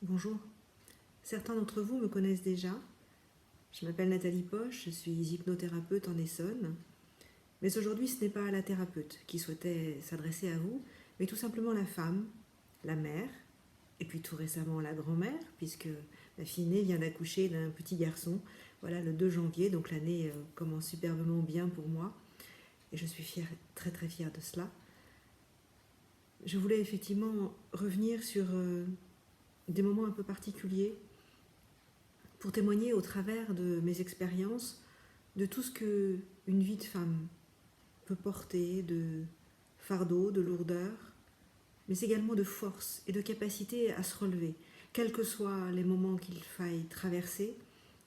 Bonjour. Certains d'entre vous me connaissent déjà. Je m'appelle Nathalie Poche, je suis hypnothérapeute en Essonne. Mais aujourd'hui, ce n'est pas la thérapeute qui souhaitait s'adresser à vous, mais tout simplement la femme, la mère, et puis tout récemment la grand-mère, puisque ma fille aînée vient d'accoucher d'un petit garçon, voilà, le 2 janvier, donc l'année commence superbement bien pour moi, et je suis fière, très très fière de cela. Je voulais effectivement revenir sur des moments un peu particuliers pour témoigner au travers de mes expériences de tout ce que une vie de femme peut porter, de fardeau, de lourdeur, mais également de force et de capacité à se relever, quels que soient les moments qu'il faille traverser,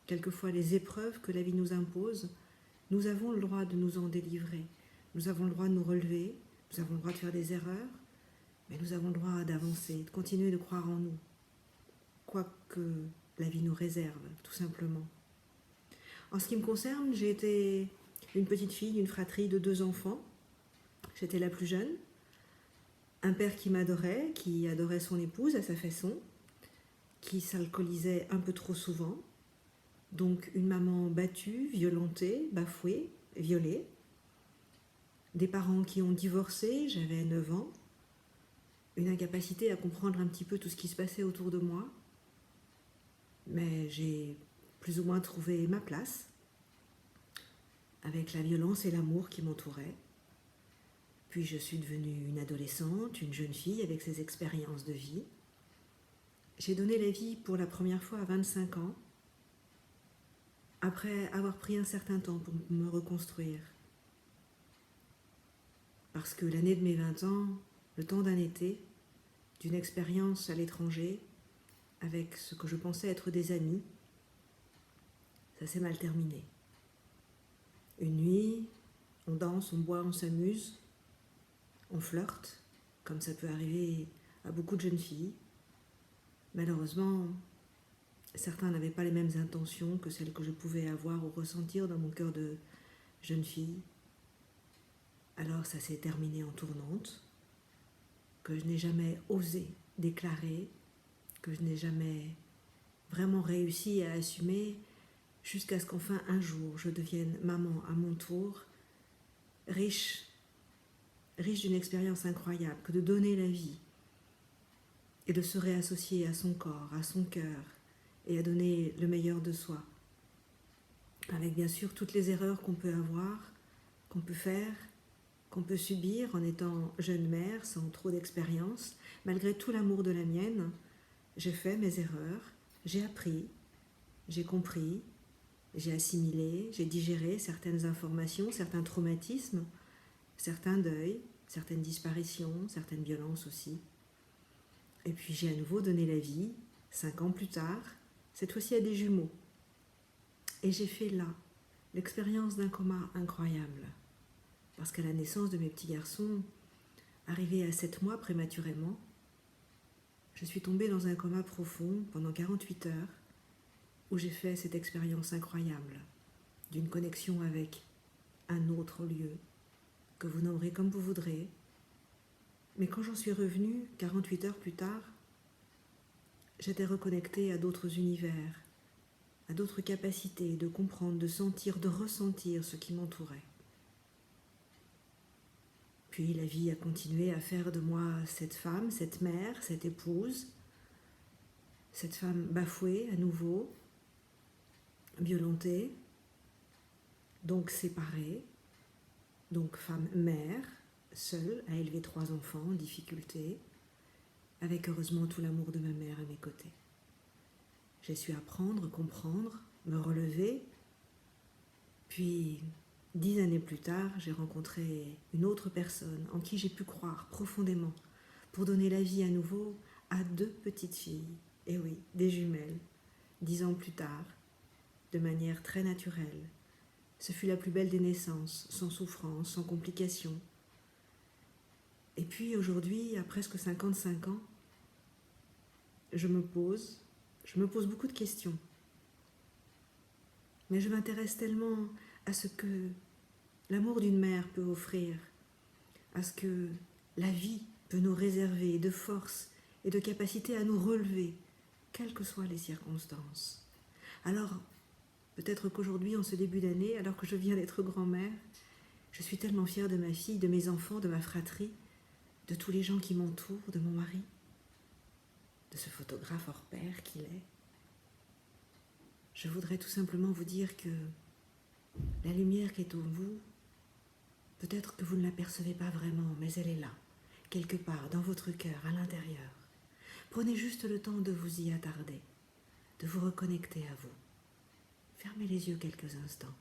quelquefois les épreuves que la vie nous impose. Nous avons le droit de nous en délivrer, nous avons le droit de nous relever, nous avons le droit de faire des erreurs, mais nous avons le droit d'avancer, de continuer de croire en nous, quoi que la vie nous réserve, tout simplement. En ce qui me concerne, j'ai été une petite fille d'une fratrie de 2 enfants. J'étais la plus jeune. Un père qui m'adorait, qui adorait son épouse à sa façon, qui s'alcoolisait un peu trop souvent. Donc une maman battue, violentée, bafouée, violée. Des parents qui ont divorcé, j'avais 9 ans. Une incapacité à comprendre un petit peu tout ce qui se passait autour de moi. Mais j'ai plus ou moins trouvé ma place, avec la violence et l'amour qui m'entouraient. Puis je suis devenue une adolescente, une jeune fille avec ses expériences de vie. J'ai donné la vie pour la première fois à 25 ans, après avoir pris un certain temps pour me reconstruire. Parce que l'année de mes 20 ans, le temps d'un été, d'une expérience à l'étranger, avec ce que je pensais être des amis, ça s'est mal terminé. Une nuit, on danse, on boit, on s'amuse, on flirte, comme ça peut arriver à beaucoup de jeunes filles. Malheureusement, certains n'avaient pas les mêmes intentions que celles que je pouvais avoir ou ressentir dans mon cœur de jeune fille. Alors ça s'est terminé en tourmente, que je n'ai jamais osé déclarer, que je n'ai jamais vraiment réussi à assumer, jusqu'à ce qu'enfin un jour je devienne maman à mon tour, riche d'une expérience incroyable, que de donner la vie et de se réassocier à son corps, à son cœur, et à donner le meilleur de soi. Avec bien sûr toutes les erreurs qu'on peut avoir, qu'on peut faire, qu'on peut subir en étant jeune mère sans trop d'expérience. Malgré tout l'amour de la mienne, j'ai fait mes erreurs, j'ai appris, j'ai compris, j'ai assimilé, j'ai digéré certaines informations, certains traumatismes, certains deuils, certaines disparitions, certaines violences aussi. Et puis j'ai à nouveau donné la vie, 5 ans plus tard, cette fois-ci à des jumeaux. Et j'ai fait là l'expérience d'un coma incroyable. Parce qu'à la naissance de mes petits garçons, arrivés à 7 mois prématurément, je suis tombée dans un coma profond pendant 48 heures où j'ai fait cette expérience incroyable d'une connexion avec un autre lieu que vous nommerez comme vous voudrez. Mais quand j'en suis revenue, 48 heures plus tard, j'étais reconnectée à d'autres univers, à d'autres capacités de comprendre, de sentir, de ressentir ce qui m'entourait. Puis la vie a continué à faire de moi cette femme, cette mère, cette épouse, cette femme bafouée à nouveau, violentée, donc séparée, donc femme mère, seule à élever 3 enfants en difficulté, avec heureusement tout l'amour de ma mère à mes côtés. J'ai su apprendre, comprendre, me relever, puis 10 années plus tard, j'ai rencontré une autre personne en qui j'ai pu croire profondément pour donner la vie à nouveau à 2 petites filles. Et oui, des jumelles, 10 ans plus tard, de manière très naturelle. Ce fut la plus belle des naissances, sans souffrance, sans complications. Et puis aujourd'hui, à presque 55 ans, je me pose beaucoup de questions. Mais je m'intéresse tellement à ce que l'amour d'une mère peut offrir, à ce que la vie peut nous réserver de force et de capacité à nous relever quelles que soient les circonstances. Alors, peut-être qu'aujourd'hui, en ce début d'année, alors que je viens d'être grand-mère, je suis tellement fière de ma fille, de mes enfants, de ma fratrie, de tous les gens qui m'entourent, de mon mari, de ce photographe hors pair qu'il est. Je voudrais tout simplement vous dire que la lumière qui est en vous, peut-être que vous ne l'apercevez pas vraiment, mais elle est là, quelque part, dans votre cœur, à l'intérieur. Prenez juste le temps de vous y attarder, de vous reconnecter à vous. Fermez les yeux quelques instants.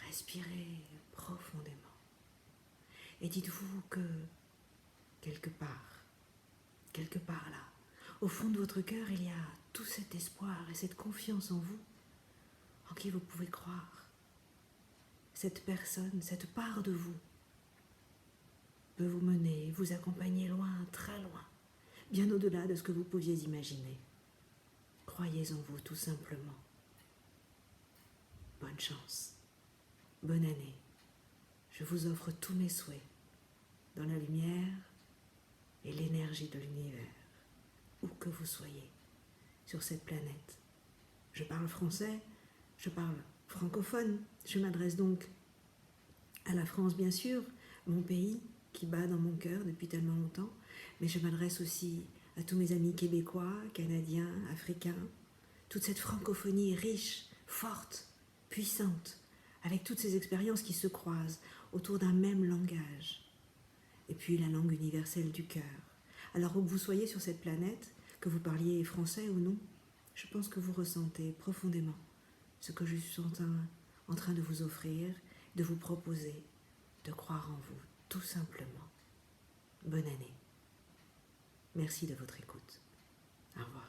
Respirez profondément. Et dites-vous que, quelque part là, au fond de votre cœur, il y a tout cet espoir et cette confiance en vous, en qui vous pouvez croire. Cette personne, cette part de vous, peut vous mener, vous accompagner loin, très loin, bien au-delà de ce que vous pouviez imaginer. Croyez en vous tout simplement. Bonne chance, bonne année. Je vous offre tous mes souhaits dans la lumière et l'énergie de l'univers, où que vous soyez sur cette planète. Je parle français, je parle francophone, je m'adresse donc à la France bien sûr, mon pays qui bat dans mon cœur depuis tellement longtemps, mais je m'adresse aussi à tous mes amis québécois, canadiens, africains, toute cette francophonie riche, forte, puissante, avec toutes ces expériences qui se croisent autour d'un même langage. Et puis la langue universelle du cœur. Alors où que vous soyez sur cette planète, que vous parliez français ou non, je pense que vous ressentez profondément ce que je suis en train de vous offrir, de vous proposer, de croire en vous, tout simplement. Bonne année. Merci de votre écoute. Au revoir.